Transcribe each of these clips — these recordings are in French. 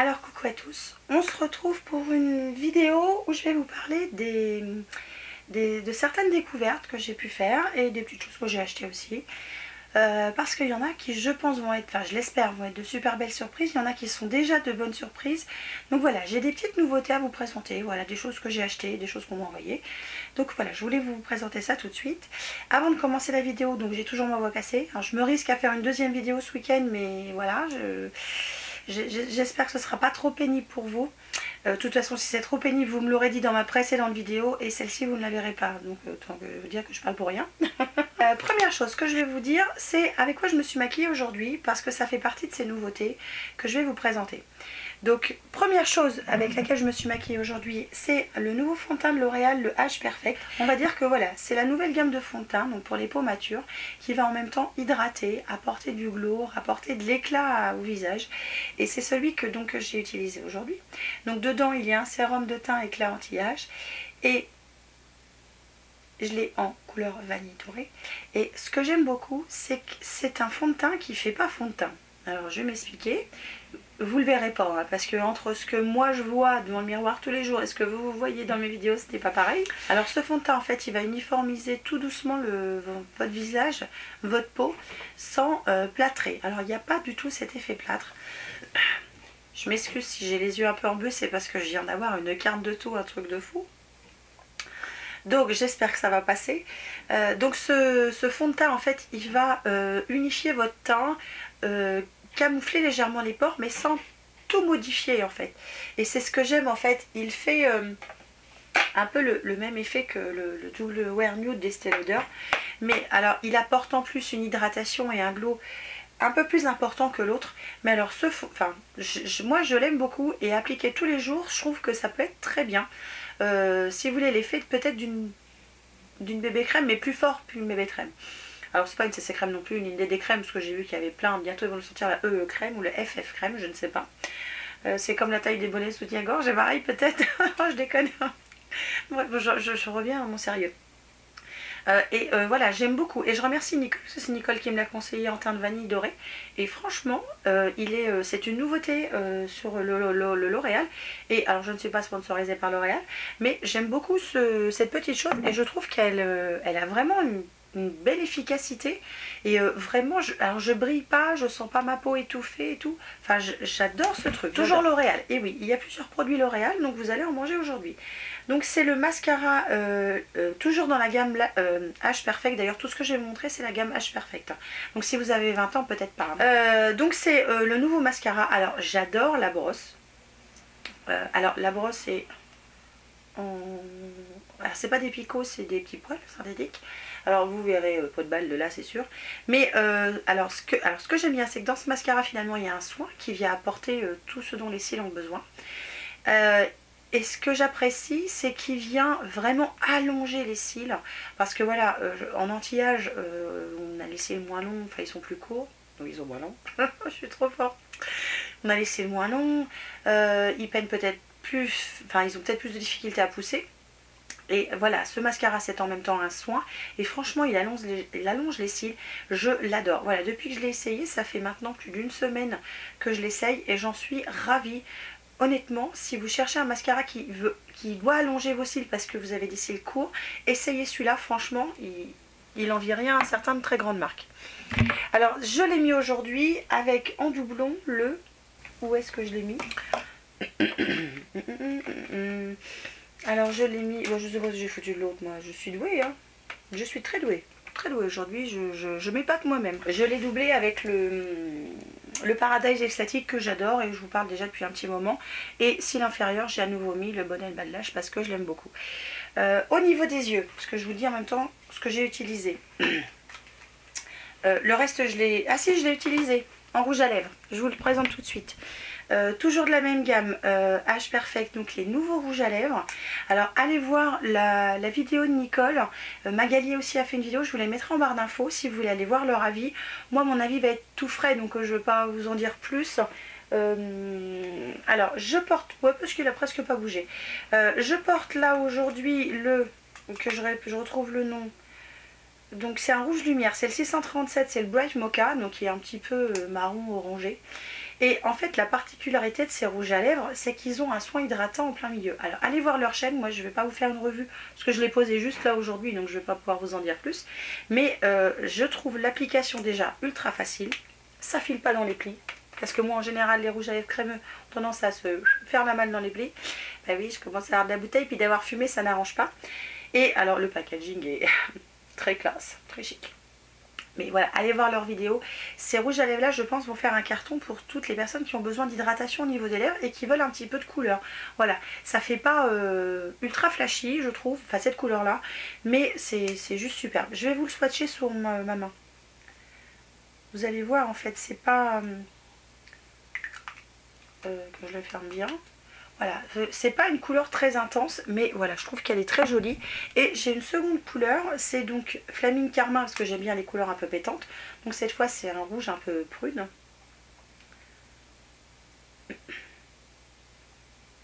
Alors coucou à tous, on se retrouve pour une vidéo où je vais vous parler de certaines découvertes que j'ai pu faire et des petites choses que j'ai achetées aussi. Parce qu'il y en a qui je pense vont être, enfin je l'espère, vont être de super belles surprises, il y en a qui sont déjà de bonnes surprises. Donc voilà, j'ai des petites nouveautés à vous présenter, voilà, des choses que j'ai achetées, des choses qu'on m'a envoyées. Donc voilà, je voulais vous présenter ça tout de suite. Avant de commencer la vidéo, donc j'ai toujours ma voix cassée. Alors je me risque à faire une deuxième vidéo ce week-end, mais voilà, j'espère que ce ne sera pas trop pénible pour vous. De toute façon, si c'est trop pénible, vous me l'aurez dit dans ma précédente vidéo et celle-ci vous ne la verrez pas. Donc autant vous dire que je parle pour rien. Première chose que je vais vous dire, c'est avec quoi je me suis maquillée aujourd'hui, parce que ça fait partie de ces nouveautés que je vais vous présenter. Donc première chose avec laquelle je me suis maquillée aujourd'hui, c'est le nouveau fond de teint de L'Oréal, le Age Perfect. On va dire que voilà, c'est la nouvelle gamme de fond de teint, donc pour les peaux matures, qui va en même temps hydrater, apporter du glow, apporter de l'éclat au visage. Et c'est celui que donc j'ai utilisé aujourd'hui. Donc dedans il y a un sérum de teint éclat anti-âge et je l'ai en couleur vanille dorée. Et ce que j'aime beaucoup, c'est que c'est un fond de teint qui fait pas fond de teint. Alors je vais m'expliquer. Vous le verrez pas, hein, parce que entre ce que moi je vois devant le miroir tous les jours et ce que vous voyez dans mes vidéos, ce n'est pas pareil. Alors ce fond de teint, en fait, il va uniformiser tout doucement votre visage, votre peau, sans plâtrer. Alors il n'y a pas du tout cet effet plâtre. Je m'excuse si j'ai les yeux un peu en bleu, c'est parce que je viens d'avoir une carte de tout, un truc de fou. Donc j'espère que ça va passer. Donc ce fond de teint, en fait, il va unifier votre teint, camoufler légèrement les pores, mais sans tout modifier en fait. Et c'est ce que j'aime en fait. Il fait un peu le même effet que le Double Wear Nude d'Estée Lauder. Mais alors il apporte en plus une hydratation et un glow un peu plus important que l'autre. Mais alors ce fond, enfin moi je l'aime beaucoup et appliqué tous les jours, je trouve que ça peut être très bien. Si vous voulez l'effet peut-être d'une bébé crème, mais plus fort qu'une bébé crème. Alors c'est pas une CC crème non plus, une DD crème, parce que j'ai vu qu'il y avait plein, bientôt ils vont le sortir la EE crème ou la FF crème, je ne sais pas. C'est comme la taille des bonnets soutien-gorge, et pareil peut-être, je déconne. Bref, je reviens à mon sérieux. Voilà, j'aime beaucoup. Et je remercie Nicole, parce que c'est Nicole qui me l'a conseillé en teint de vanille doré. Et franchement, c'est une nouveauté sur le L'Oréal. Et alors, je ne suis pas sponsorisée par L'Oréal, mais j'aime beaucoup cette petite chose. Et je trouve qu'elle a vraiment une belle efficacité. Et vraiment, alors je brille pas, je sens pas ma peau étouffée et tout. Enfin, j'adore ce truc. Toujours L'Oréal. Et oui, il y a plusieurs produits L'Oréal, donc vous allez en manger aujourd'hui. Donc c'est le mascara, toujours dans la gamme Age Perfect. D'ailleurs tout ce que je vais vous montrer c'est la gamme Age Perfect. Donc si vous avez 20 ans peut-être pas. Donc c'est le nouveau mascara. Alors j'adore la brosse. Alors la brosse est alors c'est pas des picots, c'est des petits poils synthétiques. Alors vous verrez pas de balle de là c'est sûr. Mais alors ce que j'aime bien c'est que dans ce mascara finalement il y a un soin qui vient apporter tout ce dont les cils ont besoin. Et ce que j'apprécie, c'est qu'il vient vraiment allonger les cils. Parce que voilà, en anti-âge, on a les cils moins longs, enfin ils sont plus courts. Donc ils sont moins longs. Je suis trop forte. On a les cils moins longs. Ils peinent peut-être plus, enfin ils ont peut-être plus de difficultés à pousser. Et voilà, ce mascara c'est en même temps un soin. Et franchement, il allonge les cils. Je l'adore. Voilà, depuis que je l'ai essayé, ça fait maintenant plus d'une semaine que je l'essaye. Et j'en suis ravie. Honnêtement, si vous cherchez un mascara qui doit allonger vos cils parce que vous avez des cils courts, essayez celui-là, franchement, il en vit rien à certaines très grandes marques. Alors, je l'ai mis aujourd'hui avec en doublon le... Où est-ce que je l'ai mis? Alors, je l'ai mis... Bon, je sais pas si j'ai foutu de l'autre, moi. Je suis douée, hein. Je suis très douée. Très douée aujourd'hui, je m'épate moi-même. Je l'ai doublé avec le Paradise Extatique que j'adore et je vous parle déjà depuis un petit moment. Et cils inférieur, j'ai à nouveau mis le Bonnet Bas de Lâche parce que je l'aime beaucoup. Au niveau des yeux, parce que je vous dis en même temps ce que j'ai utilisé. Le reste, je l'ai... Ah si, je l'ai utilisé en rouge à lèvres. Je vous le présente tout de suite. Toujours de la même gamme, Age Perfect, donc les nouveaux rouges à lèvres. Alors allez voir la vidéo de Nicole. Magali aussi a fait une vidéo, je vous la mettrai en barre d'infos si vous voulez aller voir leur avis. Moi mon avis va être tout frais, donc je ne vais pas vous en dire plus. Alors je porte, ouais, parce qu'il a presque pas bougé. Je porte là aujourd'hui que je retrouve le nom. Donc c'est un rouge lumière, c'est le 637, c'est le Bright Mocha, donc il est un petit peu marron orangé. Et en fait la particularité de ces rouges à lèvres, c'est qu'ils ont un soin hydratant en plein milieu. Alors allez voir leur chaîne, moi je vais pas vous faire une revue parce que je l'ai posé juste là aujourd'hui, donc je vais pas pouvoir vous en dire plus. Mais je trouve l'application déjà ultra facile, ça file pas dans les plis. Parce que moi en général les rouges à lèvres crémeux ont tendance à se faire la malle dans les plis. Bah oui, je commence à avoir de la bouteille, puis d'avoir fumé ça n'arrange pas. Et alors le packaging est très classe, très chic. Mais voilà, allez voir leurs vidéos. Ces rouges à lèvres là, je pense, vont faire un carton pour toutes les personnes qui ont besoin d'hydratation au niveau des lèvres et qui veulent un petit peu de couleur. Voilà, ça fait pas ultra flashy, je trouve, enfin cette couleur là, mais c'est juste superbe. Je vais vous le swatcher sur ma main. Vous allez voir, en fait, c'est pas... que je le ferme bien. Voilà, c'est pas une couleur très intense, mais voilà, je trouve qu'elle est très jolie. Et j'ai une seconde couleur, c'est donc Flaming Carmin, parce que j'aime bien les couleurs un peu pétantes. Donc cette fois, c'est un rouge un peu prune.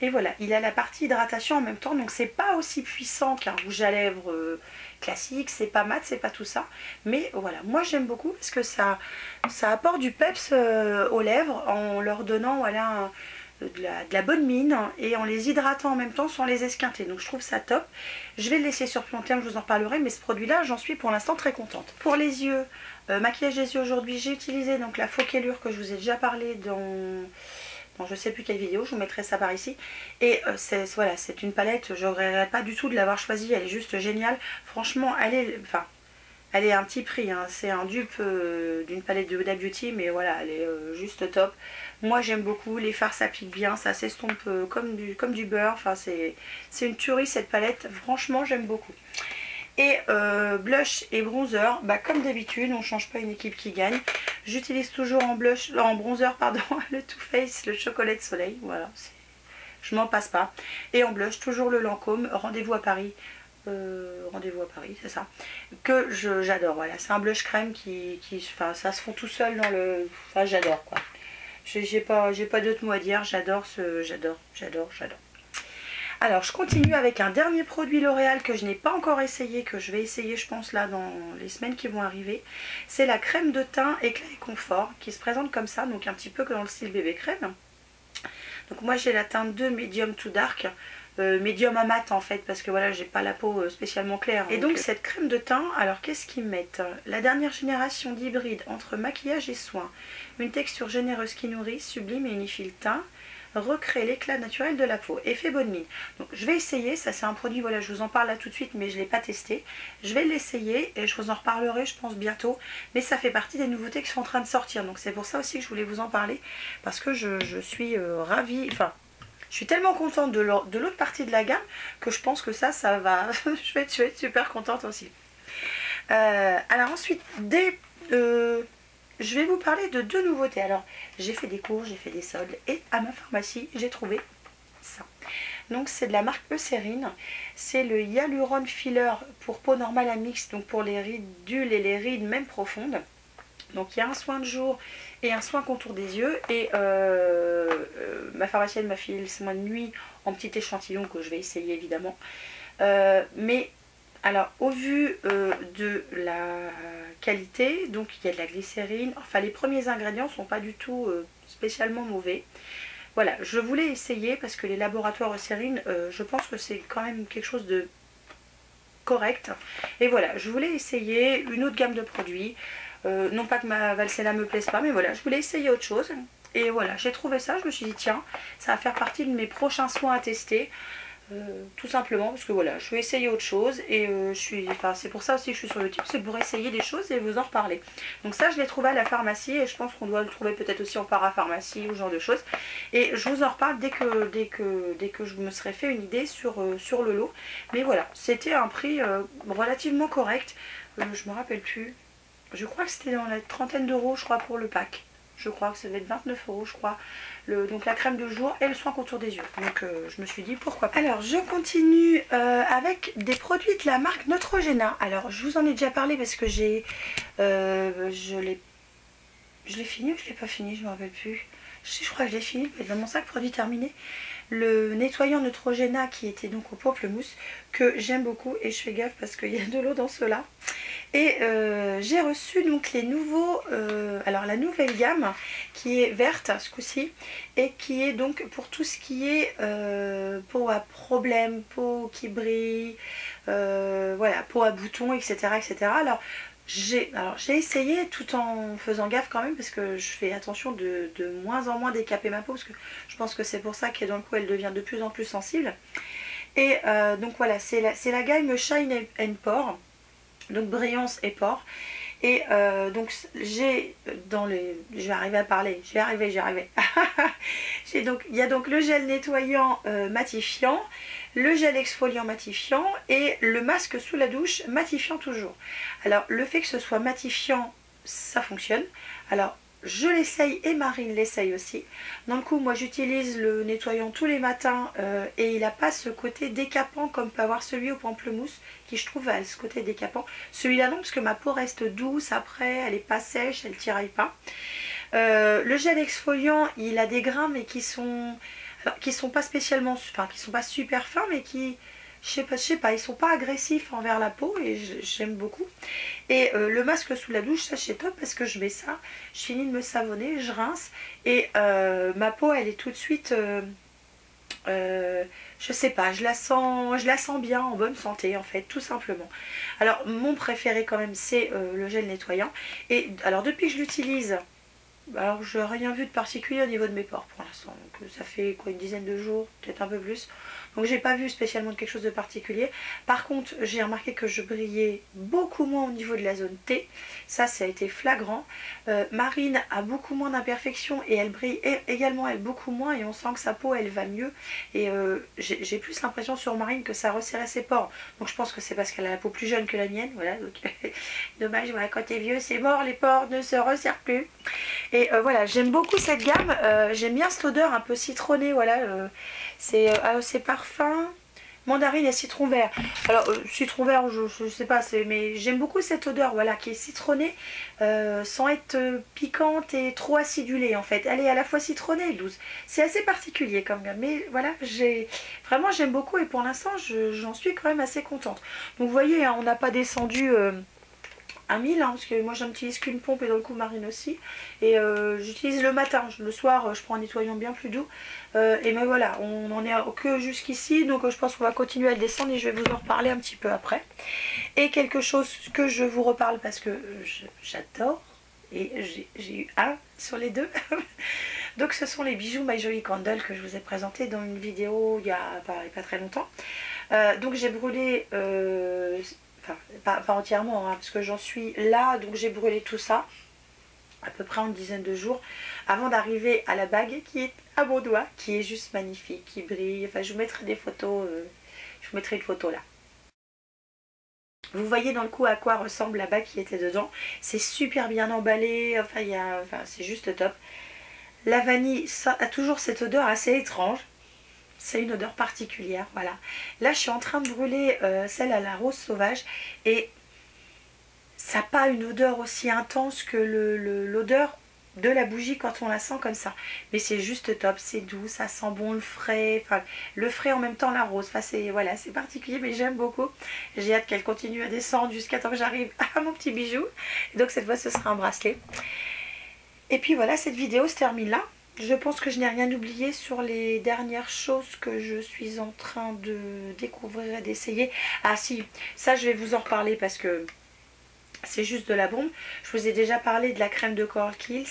Et voilà, il a la partie hydratation en même temps, donc c'est pas aussi puissant qu'un rouge à lèvres classique, c'est pas mat, c'est pas tout ça. Mais voilà, moi j'aime beaucoup parce que ça apporte du peps aux lèvres en leur donnant voilà, de la bonne mine et en les hydratant en même temps sans les esquinter. Donc je trouve ça top. Je vais le laisser sur plus long terme, je vous en reparlerai, mais ce produit-là, j'en suis pour l'instant très contente. Pour les yeux, maquillage des yeux aujourd'hui, j'ai utilisé donc la Focallure que je vous ai déjà parlé dans je sais plus quelle vidéo, je vous mettrai ça par ici. Et voilà, c'est une palette, je ne regrette pas du tout de l'avoir choisie, elle est juste géniale. Franchement, elle est à un petit prix, hein. C'est un dupe d'une palette de Huda Beauty, mais voilà, elle est juste top. Moi j'aime beaucoup, les fards ça pique bien, ça s'estompe comme du beurre, enfin c'est une tuerie cette palette, franchement j'aime beaucoup. Et blush et bronzer, bah, comme d'habitude, on ne change pas une équipe qui gagne. J'utilise toujours en bronzer pardon, le Too Faced, le chocolat de soleil, voilà, je m'en passe pas. Et en blush, toujours le Lancôme, Rendez-vous à Paris. Rendez-vous à Paris, c'est ça, que j'adore. Voilà, c'est un blush crème qui ça se fond tout seul dans le... Enfin, j'adore quoi. J'ai pas d'autres mots à dire, j'adore. Alors je continue avec un dernier produit L'Oréal que je n'ai pas encore essayé, que je vais essayer je pense là dans les semaines qui vont arriver. C'est la crème de teint éclat et confort qui se présente comme ça, donc un petit peu que dans le style bébé crème. Donc moi j'ai la teinte 2 medium to dark, médium à mat en fait, parce que voilà j'ai pas la peau spécialement claire. Et donc cette crème de teint, alors qu'est-ce qu'ils mettent? La dernière génération d'hybride entre maquillage et soin, une texture généreuse qui nourrit, sublime et unifie le teint, recrée l'éclat naturel de la peau, effet bonne mine. Donc je vais essayer, ça c'est un produit, voilà je vous en parle là tout de suite mais je ne l'ai pas testé. Je vais l'essayer et je vous en reparlerai je pense bientôt, mais ça fait partie des nouveautés qui sont en train de sortir, donc c'est pour ça aussi que je voulais vous en parler, parce que je suis ravie, enfin je suis tellement contente de l'autre partie de la gamme que je pense que ça va, je vais être super contente aussi. Alors ensuite, je vais vous parler de deux nouveautés. Alors, j'ai fait des cours, j'ai fait des soldes et à ma pharmacie, j'ai trouvé ça. Donc, c'est de la marque Eucérine. C'est le Hyaluron Filler pour peau normale à mixte, donc pour les rides dulles et les rides même profondes. Donc, il y a un soin de jour et un soin contour des yeux. Et ma pharmacienne m'a filé le soin de nuit en petit échantillon que je vais essayer évidemment. Mais... alors au vu de la qualité, donc il y a de la glycérine, enfin les premiers ingrédients sont pas du tout spécialement mauvais. Voilà, je voulais essayer parce que les laboratoires Eucérine, je pense que c'est quand même quelque chose de correct. Et voilà, je voulais essayer une autre gamme de produits. Non pas que ma Valsena me plaise pas, mais voilà, je voulais essayer autre chose. Et voilà, j'ai trouvé ça, je me suis dit tiens, ça va faire partie de mes prochains soins à tester. Tout simplement parce que voilà, je vais essayer autre chose et c'est pour ça aussi que je suis sur YouTube, c'est pour essayer des choses et vous en reparler. Donc ça je l'ai trouvé à la pharmacie et je pense qu'on doit le trouver peut-être aussi en parapharmacie ou ce genre de choses. Et je vous en reparle dès que je me serai fait une idée sur le lot. Mais voilà, c'était un prix relativement correct. Je me rappelle plus. Je crois que c'était dans la trentaine d'euros je crois pour le pack. Je crois que ça devait être 29 euros je crois. Donc la crème de jour et le soin contour des yeux. Donc je me suis dit pourquoi pas. Alors je continue avec des produits de la marque Neutrogena. Alors je vous en ai déjà parlé parce que je l'ai fini ou je l'ai pas fini, je me rappelle plus. Je crois que je l'ai fini, mais dans mon sac produit terminé. Le nettoyant Neutrogena qui était donc au pamplemousse, que j'aime beaucoup et je fais gaffe parce qu'il y a de l'eau dans cela. Et j'ai reçu donc les nouveaux, alors la nouvelle gamme qui est verte ce coup-ci et qui est donc pour tout ce qui est peau à problème, peau qui brille, voilà, peau à boutons, etc. etc. Alors j'ai essayé tout en faisant gaffe quand même parce que je fais attention de moins en moins décaper ma peau parce que je pense que c'est pour ça que dans le coup elle devient de plus en plus sensible. Et donc voilà, c'est la gamme Shine and Pore, donc brillance et pore. Et donc j'ai dans les... Je vais arriver à parler, j'y arrivais. Il y a donc le gel nettoyant matifiant, le gel exfoliant matifiant et le masque sous la douche matifiant toujours. Alors le fait que ce soit matifiant, ça fonctionne. Alors je l'essaye et Marine l'essaye aussi. Dans le coup, moi j'utilise le nettoyant tous les matins et il n'a pas ce côté décapant comme peut avoir celui au pamplemousse qui je trouve a ce côté décapant. Celui-là non parce que ma peau reste douce après, elle n'est pas sèche, elle tiraille pas. Le gel exfoliant, il a des grains mais qui sont pas spécialement, enfin qui sont pas super fins mais qui... Je sais pas, ils sont pas agressifs envers la peau et j'aime beaucoup. Et le masque sous la douche, ça c'est top parce que je mets ça, je finis de me savonner, je rince et ma peau elle est tout de suite, je sais pas, je la sens bien, en bonne santé en fait, tout simplement. Alors mon préféré quand même c'est le gel nettoyant. Et alors depuis que je l'utilise, alors je n'ai rien vu de particulier au niveau de mes pores pour l'instant, donc ça fait quoi, une dizaine de jours, peut-être un peu plus. Donc j'ai pas vu spécialement quelque chose de particulier. Par contre j'ai remarqué que je brillais beaucoup moins au niveau de la zone T. Ça a été flagrant. Marine a beaucoup moins d'imperfections et elle brille également elle beaucoup moins et on sent que sa peau elle va mieux. Et j'ai plus l'impression sur Marine que ça resserrait ses pores. Donc je pense que c'est parce qu'elle a la peau plus jeune que la mienne. Voilà, donc dommage, voilà, quand t'es vieux c'est mort, les pores ne se resserrent plus. Et voilà, j'aime beaucoup cette gamme. J'aime bien cette odeur un peu citronnée, voilà. C'est parfum, mandarine et citron vert. Alors citron vert, je sais pas, mais j'aime beaucoup cette odeur, voilà, qui est citronnée, sans être piquante et trop acidulée en fait. Elle est à la fois citronnée et douce. C'est assez particulier comme gamme, mais voilà, vraiment j'aime beaucoup et pour l'instant j'en suis quand même assez contente. Donc vous voyez, hein, on n'a pas descendu... à 1000 hein, parce que moi je n'utilise qu'une pompe et dans le coup Marine aussi et j'utilise le matin, le soir je prends un nettoyant bien plus doux et ben voilà, on n'en est que jusqu'ici donc je pense qu'on va continuer à le descendre et je vais vous en reparler un petit peu après. Et quelque chose que je vous reparle parce que j'adore et j'ai eu un sur les deux donc ce sont les bijoux My Jolly Candle que je vous ai présenté dans une vidéo il y a pas très longtemps. Donc j'ai brûlé enfin pas entièrement hein, parce que j'en suis là, donc j'ai brûlé tout ça à peu près en une dizaine de jours avant d'arriver à la bague qui est à mon doigt, qui est juste magnifique, qui brille. Enfin je vous mettrai des photos, je vous mettrai une photo là. Vous voyez dans le coup à quoi ressemble la bague qui était dedans. C'est super bien emballé, enfin, c'est juste top. La vanille, ça a toujours cette odeur assez étrange. C'est une odeur particulière, voilà. Là, je suis en train de brûler celle à la rose sauvage et ça n'a pas une odeur aussi intense que l'odeur de la bougie quand on la sent comme ça. Mais c'est juste top, c'est doux, ça sent bon le frais, enfin le frais en même temps la rose. Enfin c'est voilà, c'est particulier mais j'aime beaucoup. J'ai hâte qu'elle continue à descendre jusqu'à temps que j'arrive à mon petit bijou. Et donc cette fois ce sera un bracelet. Et puis voilà, cette vidéo se termine là. Je pense que je n'ai rien oublié sur les dernières choses que je suis en train de découvrir et d'essayer. Ah si, ça je vais vous en reparler parce que c'est juste de la bombe. Je vous ai déjà parlé de la crème de Coral Kills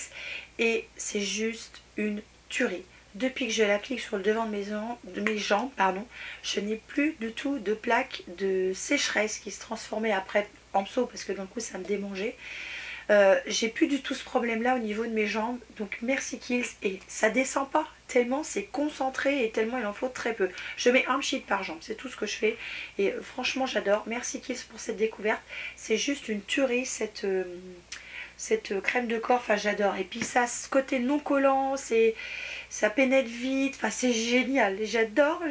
et c'est juste une tuerie. Depuis que je l'applique sur le devant de mes jambes, pardon, je n'ai plus du tout de plaques de sécheresse qui se transformaient après en pso parce que d'un coup ça me démangeait. J'ai plus du tout ce problème là au niveau de mes jambes, donc merci Kills. Et ça descend pas tellement c'est concentré et tellement il en faut très peu. Je mets un sheet par jambe, c'est tout ce que je fais et franchement j'adore. Merci Kills pour cette découverte, c'est juste une tuerie cette crème de corps, enfin j'adore. Et puis ça, ce côté non collant, ça pénètre vite, enfin c'est génial, j'adore.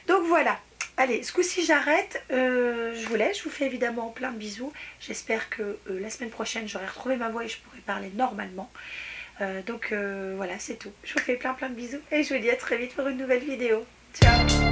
Donc voilà. Allez, ce coup-ci j'arrête, je vous laisse, je vous fais évidemment plein de bisous. J'espère que la semaine prochaine j'aurai retrouvé ma voix et je pourrai parler normalement. Donc voilà, c'est tout. Je vous fais plein de bisous et je vous dis à très vite pour une nouvelle vidéo. Ciao!